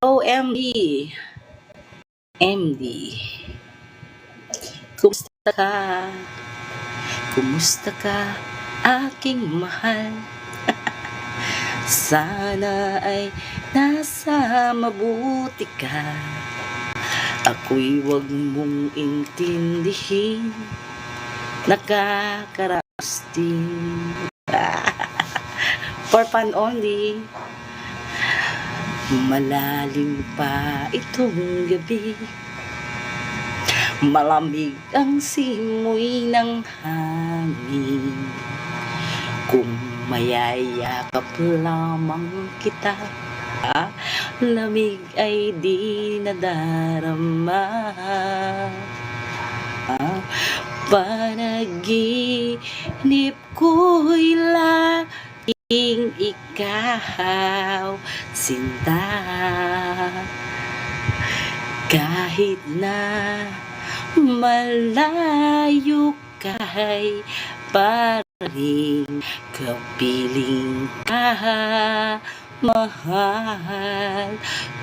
OMD. MD. Kumusta ka? Kumusta ka, aking mahal? Sana ay nasa mabuti ka. Ako'y wag mong intindihin, nakakaraos din. For fun only. Malalim pa itong gabi, malamig ang simoy ng hangin. Kung mayayakap lamang kita, lamig ay di nadarama. Panaginip ko'y laging ikaw, sinta. Kahit na malayo ka'y paring kapiling ka, mahal.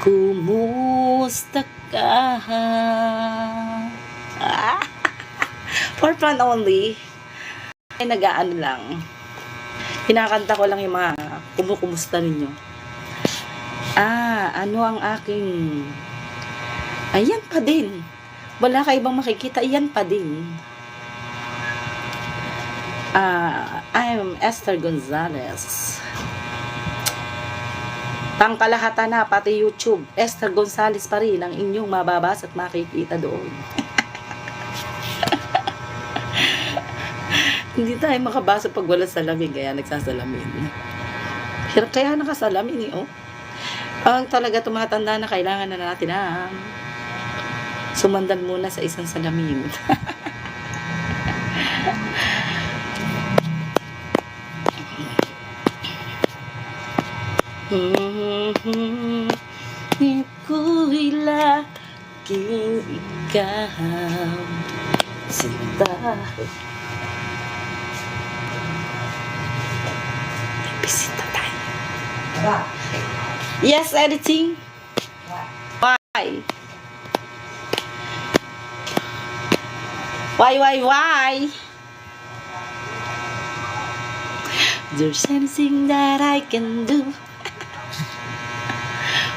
Kumusta ka? For fun only. Ay, nag-aano lang. Kinakanta ko lang yung mga kumusta ninyo. Ano ang aking... Ayan pa din. Wala ka ibang makikita. Ayan pa din. I'm Esther Gonzalez. Pangkalahatan na, pati YouTube. Esther Gonzalez pa rin ang inyong mababasa at makikita doon. Hindi tayo makabasa pag wala salamin, kaya nagsasalamin. Hirap kaya nakasalamin eh, oh. Ang talaga tumatanda na kailangan na natin sumandan muna sa isang salamin. Iko'y laging ikaw, sinta. May bisita tayo. Yes, editing. Why? Why? There's anything that I can do.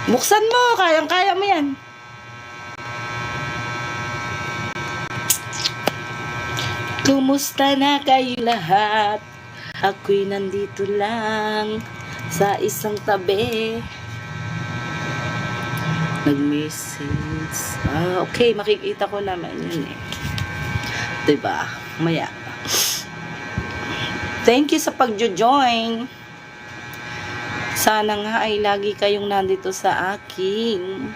Buksan mo, kayang-kaya mo yan. Kumusta na kayo lahat? Ako'y nandito lang sa isang tabi. Nag-message. Okay, makikita ko naman yun eh. Diba? Maya. Thank you sa pag-join. Sana nga ay lagi kayong nandito sa aking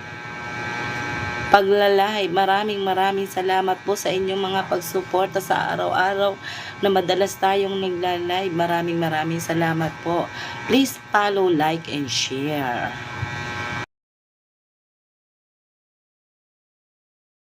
paglalay. Maraming salamat po sa inyong mga pagsuporta sa araw-araw na madalas tayong naglalay. Maraming salamat po. Please follow, like, and share.